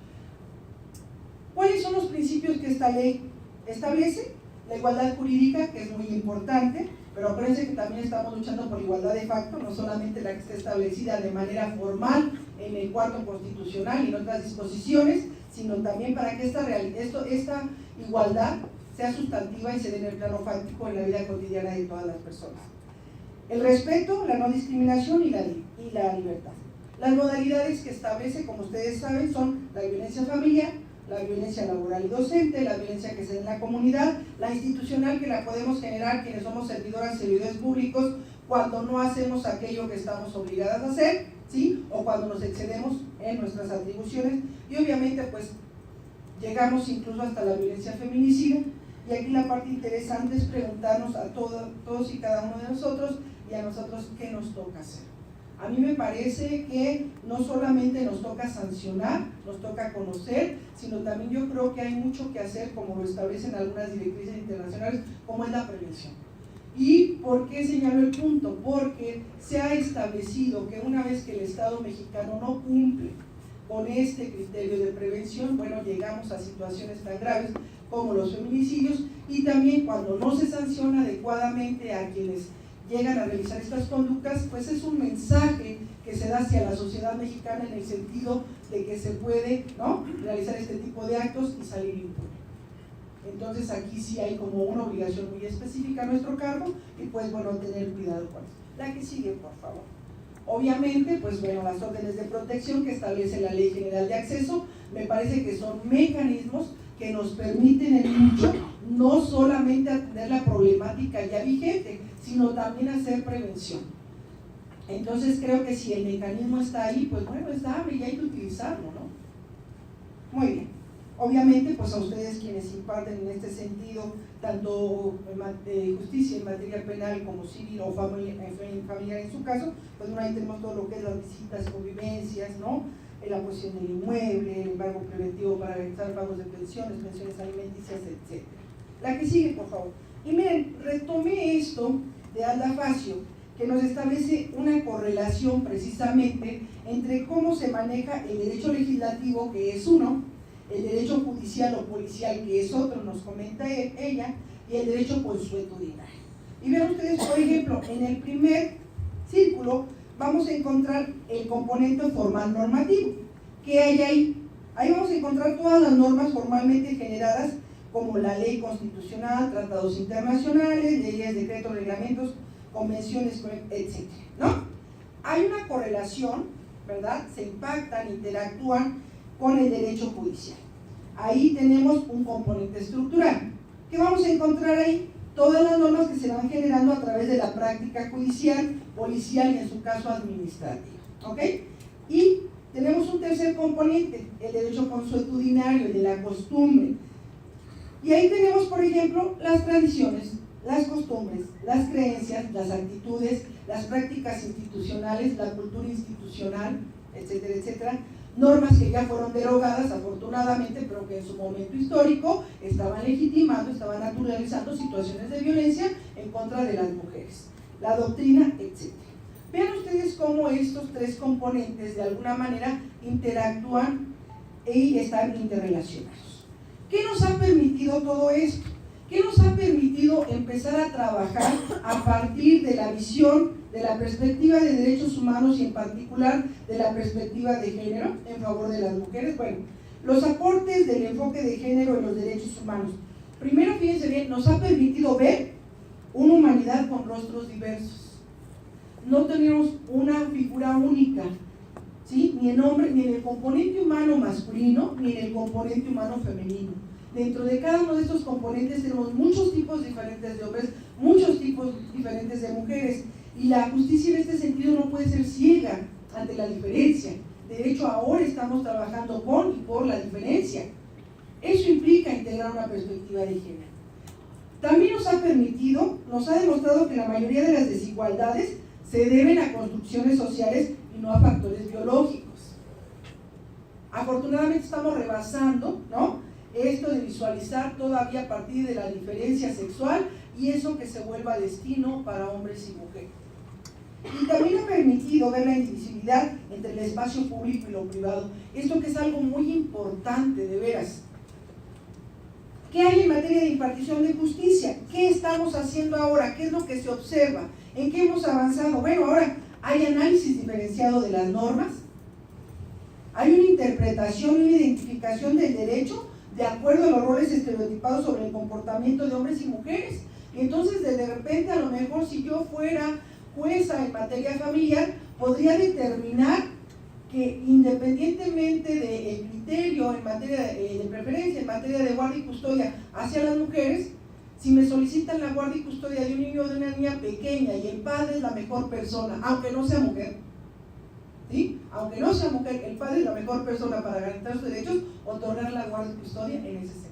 ¿Cuáles son los principios que esta ley establece? La igualdad jurídica, que es muy importante, pero acuérdense que también estamos luchando por igualdad de facto, no solamente la que está establecida de manera formal en el cuarto constitucional y en otras disposiciones, sino también para que esta igualdad sea sustantiva y se dé en el plano fáctico en la vida cotidiana de todas las personas. El respeto, la no discriminación y la libertad. Las modalidades que establece, como ustedes saben, son la violencia familiar, la violencia laboral y docente, la violencia que se da en la comunidad, la institucional, que la podemos generar quienes somos servidoras, servidores públicos, cuando no hacemos aquello que estamos obligadas a hacer, ¿sí?, o cuando nos excedemos en nuestras atribuciones, y obviamente pues llegamos incluso hasta la violencia feminicida. Y aquí la parte interesante es preguntarnos a todos y cada uno de nosotros y a nosotros qué nos toca hacer. A mí me parece que no solamente nos toca sancionar, nos toca conocer, sino también yo creo que hay mucho que hacer, como lo establecen algunas directrices internacionales, como es la prevención. ¿Y por qué señalo el punto? Porque se ha establecido que una vez que el Estado mexicano no cumple con este criterio de prevención, bueno, llegamos a situaciones tan graves como los feminicidios, y también cuando no se sanciona adecuadamente a quienes llegan a realizar estas conductas, pues es un mensaje que se da hacia la sociedad mexicana en el sentido de que se puede, ¿no?, realizar este tipo de actos y salir impune. Entonces aquí sí hay como una obligación muy específica a nuestro cargo y pues bueno, tener cuidado con eso. La que sigue, por favor. Obviamente, pues bueno, las órdenes de protección que establece la Ley General de Acceso, me parece que son mecanismos que nos permiten en mucho no solamente atender la problemática ya vigente, sino también hacer prevención. Entonces creo que si el mecanismo está ahí, pues bueno, es dable y hay que utilizarlo, ¿no? Muy bien. Obviamente, pues a ustedes quienes imparten en este sentido, tanto justicia en materia penal como civil o familiar en su caso, pues bueno, ahí tenemos todo lo que es las visitas, convivencias, ¿no?, la posesión del inmueble, el embargo preventivo para realizar pagos de pensiones, pensiones alimenticias, etc. La que sigue, por favor. Y miren, retomé esto de Alda Facio, que nos establece una correlación precisamente entre cómo se maneja el derecho legislativo, que es uno, el derecho judicial o policial, que es otro, nos comenta ella, y el derecho consuetudinario. Y vean ustedes, por ejemplo, en el primer círculo vamos a encontrar el componente formal normativo. ¿Qué hay ahí? Ahí vamos a encontrar todas las normas formalmente generadas, como la ley constitucional, tratados internacionales, leyes, decretos, reglamentos, convenciones, etc., ¿no? Hay una correlación, ¿verdad? Se impactan, interactúan con el derecho judicial. Ahí tenemos un componente estructural. ¿Qué vamos a encontrar ahí? Todas las normas que se van generando a través de la práctica judicial, policial y en su caso administrativa, ¿ok? Y tenemos un tercer componente, el derecho consuetudinario, el de la costumbre. Y ahí tenemos, por ejemplo, las tradiciones, las costumbres, las creencias, las actitudes, las prácticas institucionales, la cultura institucional, etcétera, etcétera. Normas que ya fueron derogadas afortunadamente, pero que en su momento histórico estaban legitimando, estaban naturalizando situaciones de violencia en contra de las mujeres. La doctrina, etcétera. Vean ustedes cómo estos tres componentes de alguna manera interactúan y están interrelacionados. ¿Qué nos ha permitido todo esto? ¿Qué nos ha permitido empezar a trabajar a partir de la visión, de la perspectiva de derechos humanos y en particular de la perspectiva de género en favor de las mujeres? Bueno, los aportes del enfoque de género en los derechos humanos. Primero, fíjense bien, nos ha permitido ver una humanidad con rostros diversos. No tenemos una figura única, ¿sí? Ni en hombre, ni en el componente humano masculino, ni en el componente humano femenino. Dentro de cada uno de estos componentes tenemos muchos tipos diferentes de hombres, muchos tipos diferentes de mujeres, y la justicia en este sentido no puede ser ciega ante la diferencia. De hecho, ahora estamos trabajando con y por la diferencia. Eso implica integrar una perspectiva de género. También nos ha permitido, nos ha demostrado que la mayoría de las desigualdades se deben a construcciones sociales y no a factores biológicos. Afortunadamente estamos rebasando, ¿no?, esto de visualizar todavía a partir de la diferencia sexual y eso que se vuelva destino para hombres y mujeres. Y también ha permitido ver la indivisibilidad entre el espacio público y lo privado. Esto que es algo muy importante, de veras. ¿Qué hay en materia de impartición de justicia? ¿Qué estamos haciendo ahora? ¿Qué es lo que se observa? ¿En qué hemos avanzado? Bueno, ahora hay análisis diferenciado de las normas, hay una interpretación y una identificación del derecho de acuerdo a los roles estereotipados sobre el comportamiento de hombres y mujeres. Y entonces, de repente, a lo mejor si yo fuera jueza en materia familiar, podría determinar que independientemente del criterio en materia de preferencia, en materia de guardia y custodia hacia las mujeres, si me solicitan la guardia y custodia de un niño o de una niña pequeña y el padre es la mejor persona, aunque no sea mujer, ¿sí? Aunque no sea mujer, el padre es la mejor persona para garantizar sus derechos, otorgar la guardia y custodia en ese sentido.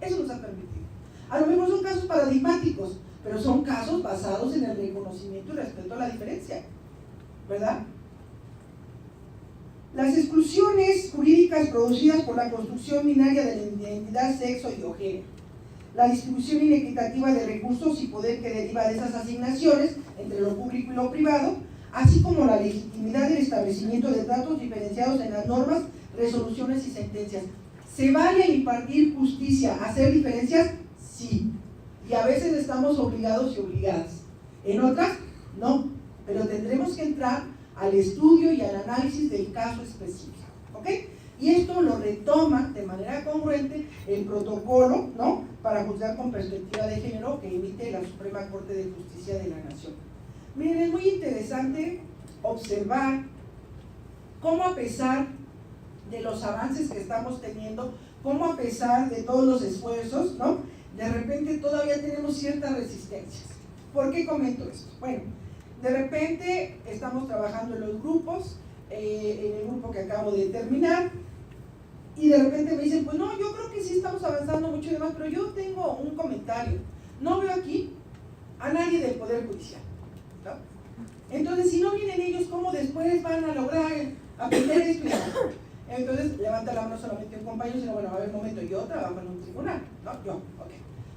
Eso nos ha permitido. A lo mejor son casos paradigmáticos, pero son casos basados en el reconocimiento y respeto a la diferencia, ¿verdad? Las exclusiones jurídicas producidas por la construcción binaria de la identidad, sexo y o género, la distribución inequitativa de recursos y poder que deriva de esas asignaciones entre lo público y lo privado, así como la legitimidad del establecimiento de datos diferenciados en las normas, resoluciones y sentencias. ¿Se vale impartir justicia, hacer diferencias? Sí. Y a veces estamos obligados y obligadas. En otras, no. Pero tendremos que entrar al estudio y al análisis del caso específico. ¿Ok? Y esto lo retoma de manera congruente el protocolo, ¿no?, para juzgar con perspectiva de género que emite la Suprema Corte de Justicia de la Nación. Miren, es muy interesante observar cómo, a pesar de los avances que estamos teniendo, cómo a pesar de todos los esfuerzos, ¿no?, de repente todavía tenemos ciertas resistencias. ¿Por qué comento esto? Bueno, de repente estamos trabajando en los grupos, en el grupo que acabo de terminar, y de repente me dicen, pues no, yo creo que sí estamos avanzando mucho y demás, pero yo tengo un comentario. No veo aquí a nadie del Poder Judicial, ¿no? Entonces, si no vienen ellos, ¿cómo después van a lograr aprender esto? Entonces, levanta la mano solamente un compañero, sino, bueno, a ver, un momento, yo trabajo en un tribunal, ¿no? Yo, ok.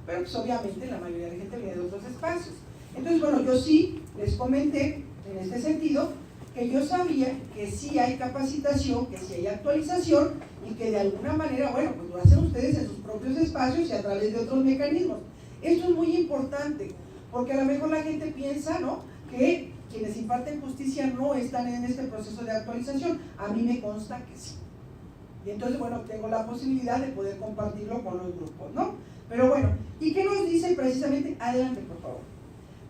Pero pues obviamente la mayoría de gente viene de otros espacios. Entonces, bueno, yo sí les comenté en este sentido que yo sabía que sí hay capacitación, que sí hay actualización y que de alguna manera, bueno, pues lo hacen ustedes en sus propios espacios y a través de otros mecanismos. Esto es muy importante, porque a lo mejor la gente piensa, ¿no?, que quienes imparten justicia no están en este proceso de actualización. A mí me consta que sí. Y entonces, bueno, tengo la posibilidad de poder compartirlo con los grupos, ¿no? Pero bueno, ¿y qué nos dice precisamente? Adelante, por favor.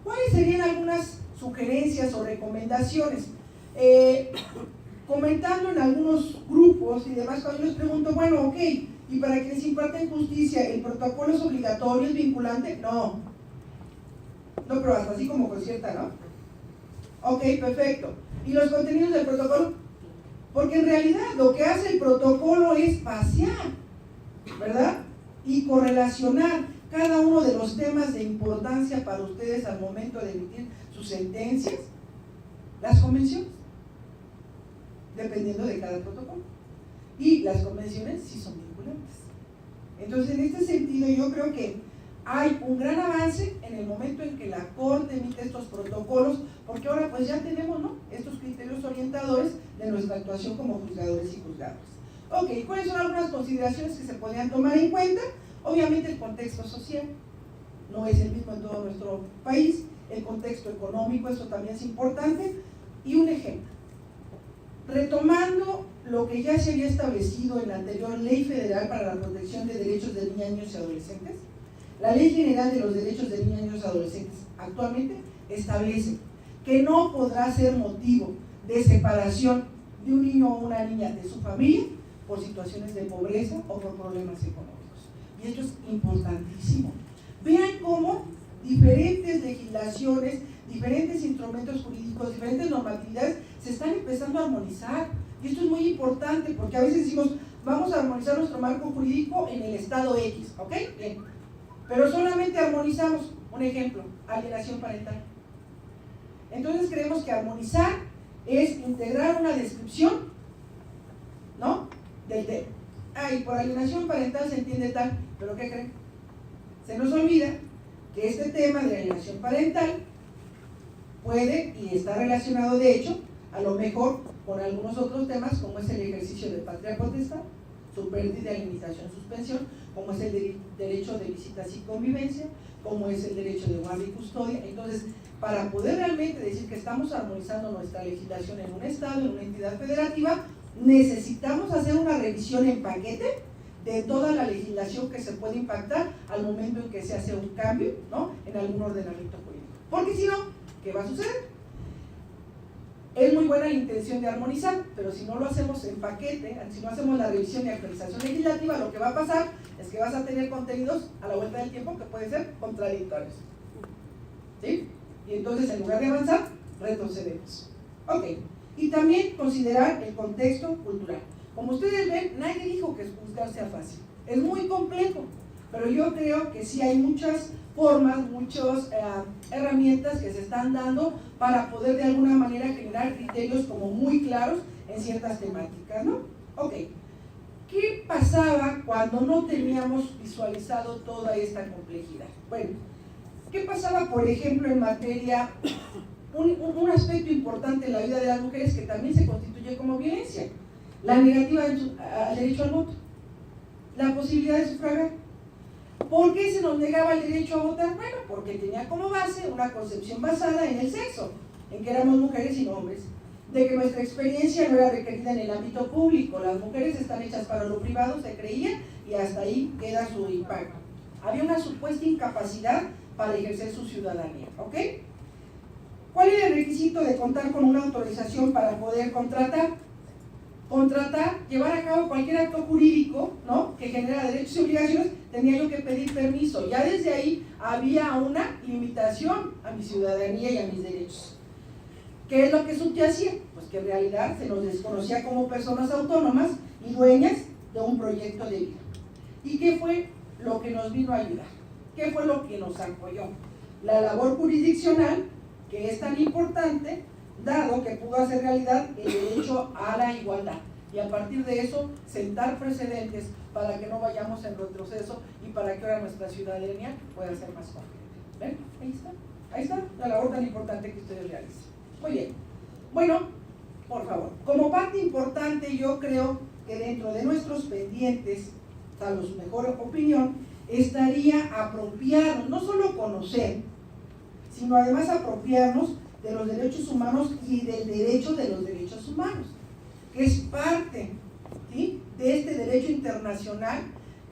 ¿Cuáles serían algunas sugerencias o recomendaciones? Comentando en algunos grupos y demás, cuando yo les pregunto, bueno, ok, y para quienes imparten justicia, ¿el protocolo es obligatorio, es vinculante? No. No, pero hasta así como con cierta, ¿no? Ok, perfecto. ¿Y los contenidos del protocolo? Porque en realidad lo que hace el protocolo es vaciar, ¿verdad?, y correlacionar cada uno de los temas de importancia para ustedes al momento de emitir sus sentencias? Las convenciones, dependiendo de cada protocolo. Y las convenciones sí son vinculantes. Entonces, en este sentido, yo creo que hay un gran avance en el momento en que la Corte emite estos protocolos, porque ahora pues ya tenemos, ¿no?, estos criterios orientadores de nuestra actuación como juzgadores y juzgadoras. Ok, ¿cuáles son algunas consideraciones que se podrían tomar en cuenta? Obviamente el contexto social no es el mismo en todo nuestro país, el contexto económico, eso también es importante. Y un ejemplo, retomando lo que ya se había establecido en la anterior Ley Federal para la Protección de Derechos de Niñas, Niños y Adolescentes, la Ley General de los Derechos de Niñas, Niños y Adolescentes actualmente establece que no podrá ser motivo de separación de un niño o una niña de su familia por situaciones de pobreza o por problemas económicos. Y esto es importantísimo. Vean cómo diferentes legislaciones, diferentes instrumentos jurídicos, diferentes normatividades se están empezando a armonizar. Y esto es muy importante porque a veces decimos, vamos a armonizar nuestro marco jurídico en el estado X, ¿ok? Bien. Pero solamente armonizamos, un ejemplo, alienación parental. Entonces creemos que armonizar es integrar una descripción, ¿no?, del tema. Y por alienación parental se entiende tal, pero ¿qué creen? Se nos olvida que este tema de alienación parental puede y está relacionado, de hecho, a lo mejor con algunos otros temas, como es el ejercicio de patria potestad, su pérdida, limitación, suspensión, como es el derecho de visitas y convivencia, como es el derecho de guardia y custodia. Entonces, para poder realmente decir que estamos armonizando nuestra legislación en un estado, en una entidad federativa, necesitamos hacer una revisión en paquete de toda la legislación que se puede impactar al momento en que se hace un cambio, ¿no?, en algún ordenamiento jurídico. Porque si no, ¿qué va a suceder? Es muy buena la intención de armonizar, pero si no lo hacemos en paquete, si no hacemos la revisión y actualización legislativa, lo que va a pasar es que vas a tener contenidos a la vuelta del tiempo que pueden ser contradictorios, ¿sí? Y entonces, en lugar de avanzar, retrocedemos. Ok, y también considerar el contexto cultural. Como ustedes ven, nadie dijo que juzgar sea fácil, es muy complejo, pero yo creo que sí hay muchas formas, muchas herramientas que se están dando para poder de alguna manera generar criterios como muy claros en ciertas temáticas, ¿no? Ok, ¿qué pasaba cuando no teníamos visualizado toda esta complejidad? Bueno, ¿qué pasaba, por ejemplo, en materia, un aspecto importante en la vida de las mujeres que también se constituye como violencia? La negativa al derecho al voto, la posibilidad de sufragar. ¿Por qué se nos negaba el derecho a votar? Bueno, porque tenía como base una concepción basada en el sexo, en que éramos mujeres y no hombres, de que nuestra experiencia no era requerida en el ámbito público, las mujeres están hechas para lo privado, se creía, y hasta ahí queda su impacto. Había una supuesta incapacidad para ejercer su ciudadanía, ¿ok? ¿Cuál era el requisito de contar con una autorización para poder contratar? Llevar a cabo cualquier acto jurídico, ¿no?, que genera derechos y obligaciones, tenía yo que pedir permiso. Ya desde ahí había una limitación a mi ciudadanía y a mis derechos. ¿Qué es lo que subyacía? Pues que en realidad se nos desconocía como personas autónomas y dueñas de un proyecto de vida. ¿Y qué fue lo que nos vino a ayudar? ¿Qué fue lo que nos apoyó? La labor jurisdiccional, que es tan importante, dado que pudo hacer realidad el derecho a la igualdad, y a partir de eso sentar precedentes para que no vayamos en retroceso y para que ahora nuestra ciudadanía pueda ser más completa. ¿Ven? Ahí está la labor tan importante que ustedes realizan. Muy bien, bueno, por favor, como parte importante, yo creo que dentro de nuestros pendientes, salvo su mejor opinión, estaría apropiarnos, no solo conocer, sino además apropiarnos de los derechos humanos y del derecho de los derechos humanos, que es parte, ¿sí?, de este derecho internacional,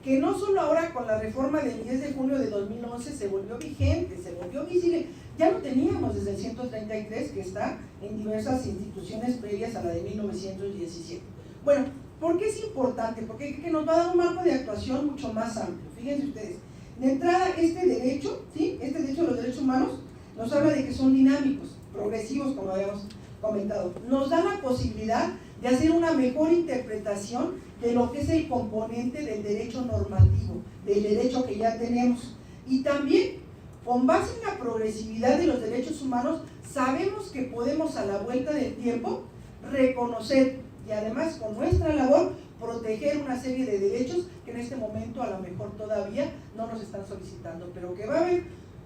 que no solo ahora con la reforma del 10 de junio de 2011 se volvió vigente, se volvió visible, ya lo teníamos desde el 133, que está en diversas instituciones previas a la de 1917. Bueno, ¿por qué es importante? Porque que nos va a dar un marco de actuación mucho más amplio. Fíjense ustedes, de entrada este derecho, ¿sí?, este derecho de los derechos humanos, nos habla de que son dinámicos, progresivos, como habíamos comentado. Nos da la posibilidad de hacer una mejor interpretación de lo que es el componente del derecho normativo, del derecho que ya tenemos, Y también, con base en la progresividad de los derechos humanos, sabemos que podemos a la vuelta del tiempo reconocer y además con nuestra labor proteger una serie de derechos que en este momento a lo mejor todavía no nos están solicitando, pero que va a haber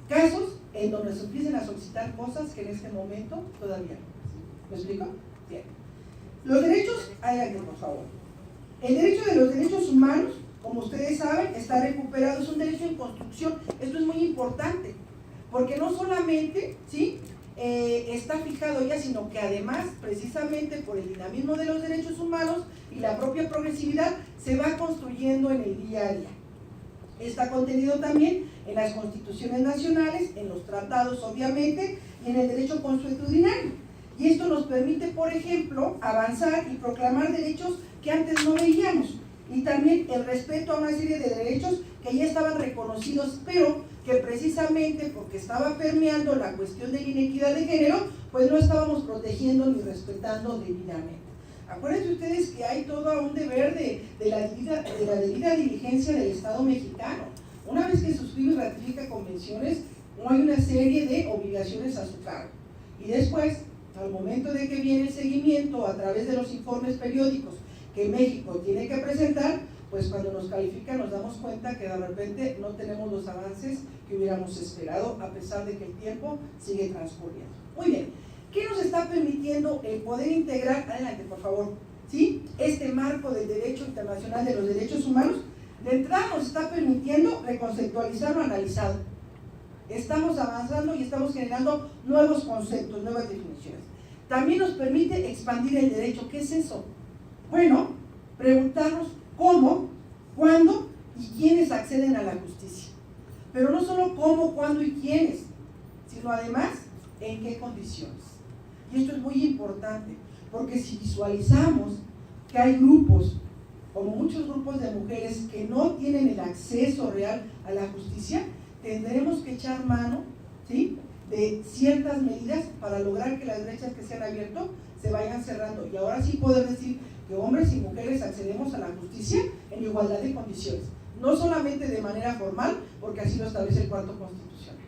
casos en donde se empiecen a solicitar cosas que en este momento todavía no. ¿Me explico? Bien. Los derechos, adelante por favor. El derecho de los derechos humanos, como ustedes saben, está recuperado, es un derecho en construcción. Esto es muy importante, porque no solamente, ¿sí?, está fijado ya, sino que además, precisamente por el dinamismo de los derechos humanos y la propia progresividad, se va construyendo en el día a día. Está contenido también en las constituciones nacionales, en los tratados obviamente, y en el derecho consuetudinario. Y esto nos permite, por ejemplo, avanzar y proclamar derechos que antes no veíamos. Y también el respeto a una serie de derechos que ya estaban reconocidos, pero que precisamente porque estaba permeando la cuestión de la inequidad de género, pues no estábamos protegiendo ni respetando debidamente. Acuérdense ustedes que hay todo un deber de la debida diligencia del Estado mexicano. Una vez que suscribe y ratifica convenciones, hay una serie de obligaciones a su cargo. Y después, al momento de que viene el seguimiento a través de los informes periódicos que México tiene que presentar, pues cuando nos califican nos damos cuenta que de repente no tenemos los avances que hubiéramos esperado, a pesar de que el tiempo sigue transcurriendo. Muy bien, ¿qué nos está permitiendo el poder integrar, adelante por favor, ¿sí?, este marco del derecho internacional de los derechos humanos? De entrada nos está permitiendo reconceptualizar lo analizado. Estamos avanzando y estamos generando nuevos conceptos, nuevas definiciones. También nos permite expandir el derecho. ¿Qué es eso? Bueno, preguntarnos cómo, cuándo y quiénes acceden a la justicia. Pero no solo cómo, cuándo y quiénes, sino además en qué condiciones. Y esto es muy importante, porque si visualizamos que hay grupos, como muchos grupos de mujeres, que no tienen el acceso real a la justicia, tendremos que echar mano, ¿sí?, de ciertas medidas para lograr que las brechas que se han abierto se vayan cerrando. Y ahora sí poder decir que hombres y mujeres accedemos a la justicia en igualdad de condiciones, no solamente de manera formal, porque así lo establece el cuarto constitucional.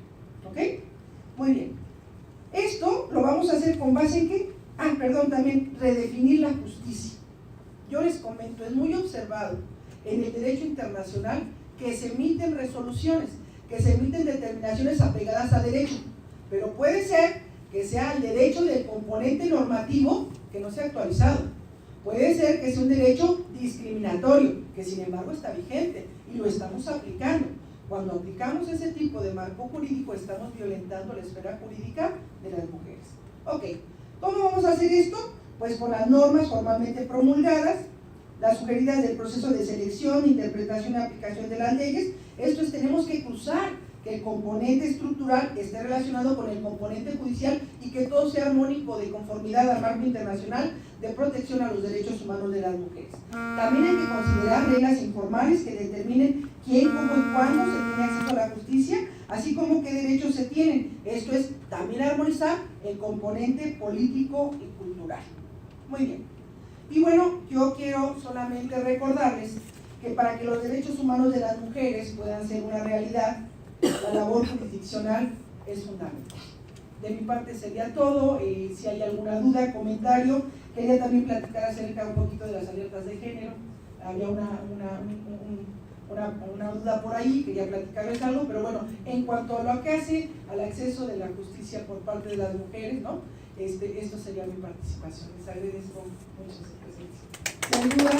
¿Ok? Muy bien. Esto lo vamos a hacer con base en ¿qué? También redefinir la justicia. Yo les comento, es muy observado en el derecho internacional que se emiten resoluciones, que se emiten determinaciones apegadas a derecho, pero puede ser que sea el derecho del componente normativo que no sea actualizado. Puede ser que sea un derecho discriminatorio, que sin embargo está vigente y lo estamos aplicando. Cuando aplicamos ese tipo de marco jurídico, estamos violentando la esfera jurídica de las mujeres. Ok, ¿cómo vamos a hacer esto? Pues con las normas formalmente promulgadas, las sugeridas del proceso de selección, interpretación y aplicación de las leyes. Esto es, tenemos que cruzar que el componente estructural esté relacionado con el componente judicial y que todo sea armónico de conformidad al marco internacional de protección a los derechos humanos de las mujeres. También hay que considerar reglas informales que determinen quién, cómo y cuándo se tiene acceso a la justicia, así como qué derechos se tienen. Esto es también armonizar el componente político y cultural. Muy bien. Y bueno, yo quiero solamente recordarles que para que los derechos humanos de las mujeres puedan ser una realidad, la labor jurisdiccional es fundamental. De mi parte sería todo. Si hay alguna duda, comentario, quería también platicar acerca un poquito de las alertas de género. Había una duda por ahí, quería platicarles algo, pero bueno, en cuanto a lo que hace al acceso de la justicia por parte de las mujeres, ¿no? Esto sería mi participación. Les agradezco mucho su presencia. Sin duda,